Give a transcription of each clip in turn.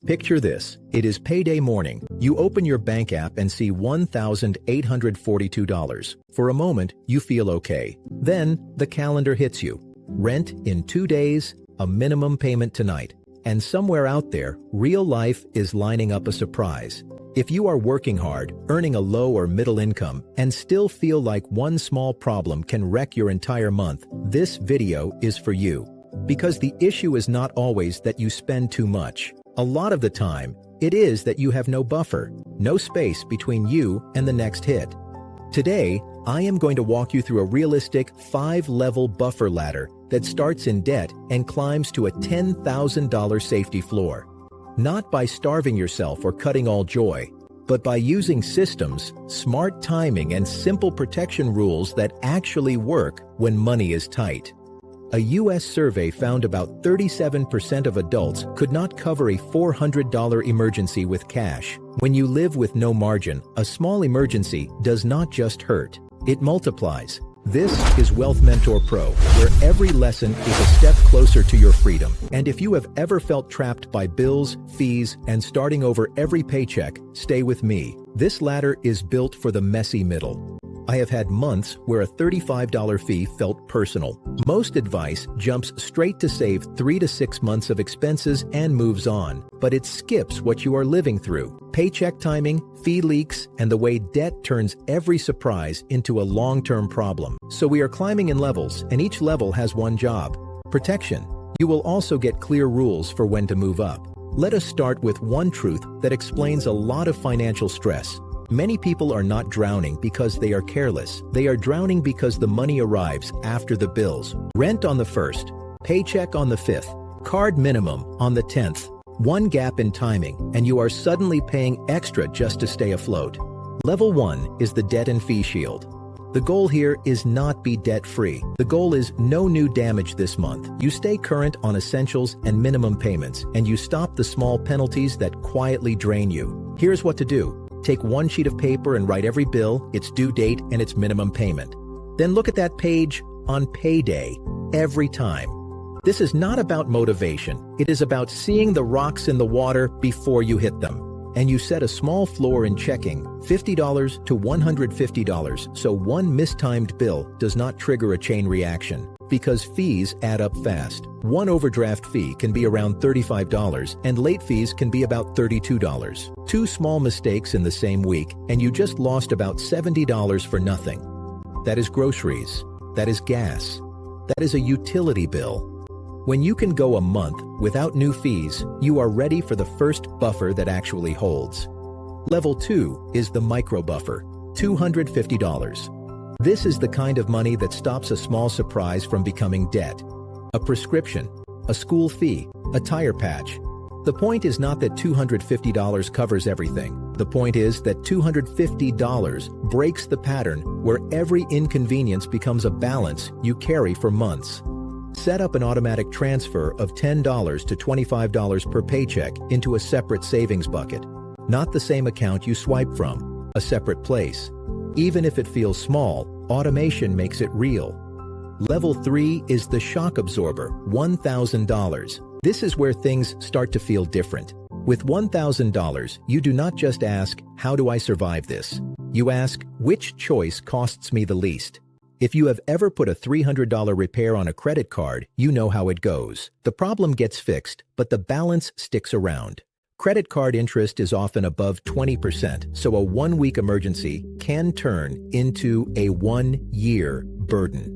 Picture this. It is payday morning. You open your bank app and see $1,842. For a moment, you feel okay. Then, the calendar hits you. Rent in 2 days, a minimum payment tonight. And somewhere out there, real life is lining up a surprise. If you are working hard, earning a low or middle income, and still feel like one small problem can wreck your entire month, this video is for you. Because the issue is not always that you spend too much. A lot of the time, it is that you have no buffer, no space between you and the next hit. Today, I am going to walk you through a realistic 5-level buffer ladder that starts in debt and climbs to a $10,000 safety floor. Not by starving yourself or cutting all joy, but by using systems, smart timing, and simple protection rules that actually work when money is tight. A U.S. survey found about 37% of adults could not cover a $400 emergency with cash. When you live with no margin, a small emergency does not just hurt, it multiplies. This is Wealth Mentor Pro, where every lesson is a step closer to your freedom. And if you have ever felt trapped by bills, fees, and starting over every paycheck, stay with me. This ladder is built for the messy middle. I have had months where a $35 fee felt personal. Most advice jumps straight to save 3 to 6 months of expenses and moves on, but it skips what you are living through. Paycheck timing, fee leaks, and the way debt turns every surprise into a long-term problem. So we are climbing in levels, and each level has one job: protection. You will also get clear rules for when to move up. Let us start with one truth that explains a lot of financial stress. Many people are not drowning because they are careless. They are drowning because the money arrives after the bills. Rent on the 1st, paycheck on the 5th, card minimum on the 10th. One gap in timing, and you are suddenly paying extra just to stay afloat. Level 1 is the debt and fee shield. The goal here is not be debt-free. The goal is no new damage this month. You stay current on essentials and minimum payments, and you stop the small penalties that quietly drain you. Here's what to do. Take one sheet of paper and write every bill, its due date, and its minimum payment. Then look at that page on payday every time. This is not about motivation. It is about seeing the rocks in the water before you hit them. And you set a small floor in checking, $50 to $150, so one mistimed bill does not trigger a chain reaction. Because fees add up fast. One overdraft fee can be around $35, and late fees can be about $32. 2 small mistakes in the same week, and you just lost about $70 for nothing. That is groceries. That is gas. That is a utility bill. When you can go a month without new fees, you are ready for the first buffer that actually holds. Level 2 is the micro buffer, $250. This is the kind of money that stops a small surprise from becoming debt. A prescription, a school fee, a tire patch. The point is not that $250 covers everything. The point is that $250 breaks the pattern where every inconvenience becomes a balance you carry for months. Set up an automatic transfer of $10 to $25 per paycheck into a separate savings bucket. Not the same account you swipe from, a separate place. Even if it feels small, automation makes it real. Level 3 is the shock absorber, $1,000. This is where things start to feel different. With $1,000, you do not just ask, "How do I survive this?" You ask, "Which choice costs me the least?" If you have ever put a $300 repair on a credit card, you know how it goes. The problem gets fixed, but the balance sticks around. Credit card interest is often above 20%, so a 1-week emergency can turn into a 1-year burden.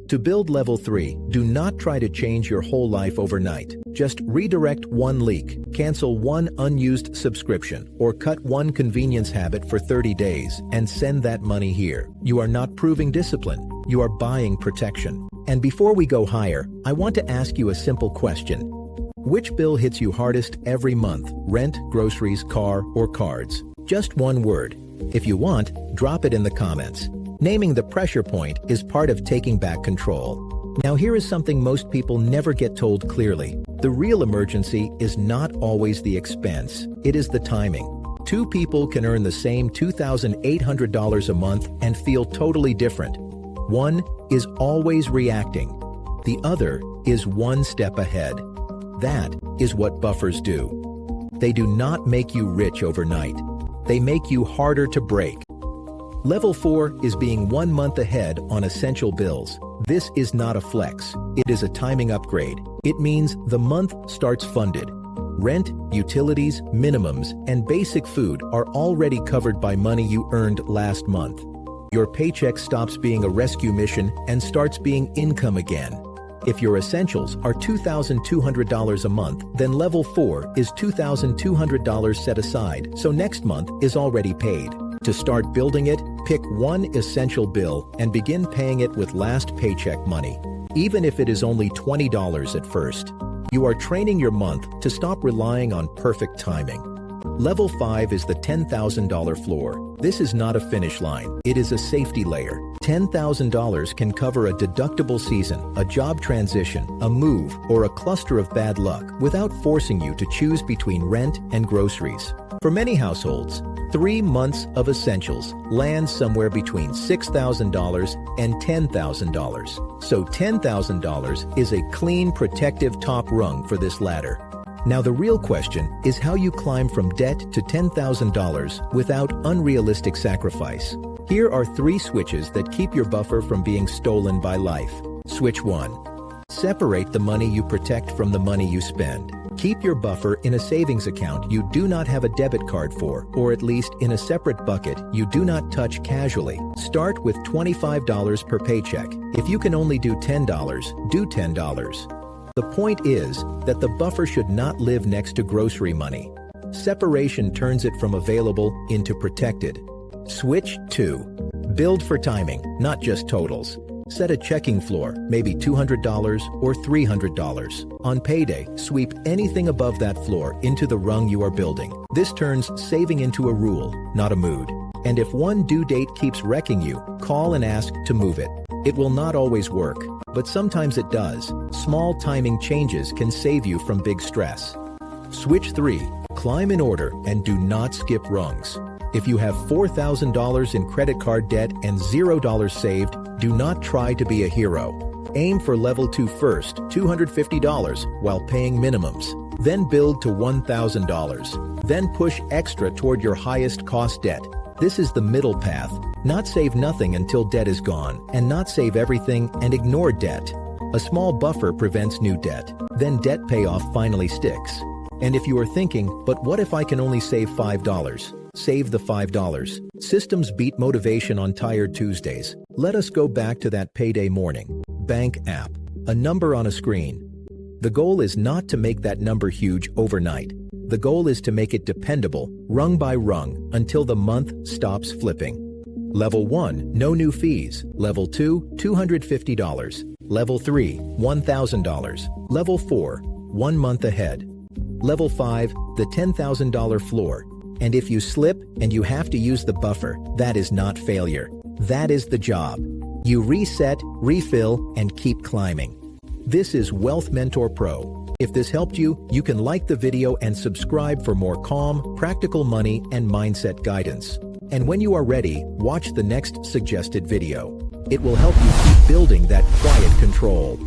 To build Level 3, do not try to change your whole life overnight. Just redirect one leak, cancel one unused subscription, or cut one convenience habit for 30 days and send that money here. You are not proving discipline. You are buying protection. And before we go higher, I want to ask you a simple question. Which bill hits you hardest every month? Rent, groceries, car, or cards? Just one word. If you want, drop it in the comments. Naming the pressure point is part of taking back control. Now here is something most people never get told clearly. The real emergency is not always the expense. It is the timing. 2 people can earn the same $2,800 a month and feel totally different. One is always reacting. The other is one step ahead. That is what buffers do. They do not make you rich overnight. They make you harder to break. Level 4 is being 1 month ahead on essential bills. This is not a flex. It is a timing upgrade. It means the month starts funded. Rent, utilities, minimums, and basic food are already covered by money you earned last month. Your paycheck stops being a rescue mission and starts being income again. If your essentials are $2,200 a month, then level 4 is $2,200 set aside, so next month is already paid. To start building it, pick one essential bill and begin paying it with last paycheck money, even if it is only $20 at first. You are training your month to stop relying on perfect timing. Level 5 is the $10,000 floor. This is not a finish line. It is a safety layer. $10,000 can cover a deductible season, a job transition, a move, or a cluster of bad luck without forcing you to choose between rent and groceries. For many households, 3 months of essentials land somewhere between $6,000 and $10,000. So $10,000 is a clean, protective top rung for this ladder. Now the real question is how you climb from debt to $10,000 without unrealistic sacrifice. Here are 3 switches that keep your buffer from being stolen by life. Switch 1. Separate the money you protect from the money you spend. Keep your buffer in a savings account you do not have a debit card for, or at least in a separate bucket you do not touch casually. Start with $25 per paycheck. If you can only do $10, do $10. The point is that the buffer should not live next to grocery money. Separation turns it from available into protected. Switch 2. Build for timing, not just totals. Set a checking floor, maybe $200 or $300. On payday, sweep anything above that floor into the rung you are building. This turns saving into a rule, not a mood. And if one due date keeps wrecking you, call and ask to move it. It will not always work, but sometimes it does. Small timing changes can save you from big stress. Switch 3. Climb in order and do not skip rungs. If you have $4,000 in credit card debt and $0 saved, do not try to be a hero. Aim for level 2 first, $250, while paying minimums. Then build to $1,000. Then push extra toward your highest cost debt. This is the middle path. Not save nothing until debt is gone, and not save everything and ignore debt. A small buffer prevents new debt. Then debt payoff finally sticks. And if you are thinking, but what if I can only save $5? Save the $5. Systems beat motivation on tired Tuesdays. Let us go back to that payday morning. Bank app. A number on a screen. The goal is not to make that number huge overnight. The goal is to make it dependable, rung by rung, until the month stops flipping. Level 1, no new fees. Level 2, $250. Level 3, $1,000. Level 4, 1 month ahead. Level 5, the $10,000 floor. And if you slip and you have to use the buffer, that is not failure. That is the job. You reset, refill, and keep climbing. This is Wealth Mentor Pro. If this helped you, you can like the video and subscribe for more calm, practical money and mindset guidance. And when you are ready, watch the next suggested video. It will help you keep building that quiet control.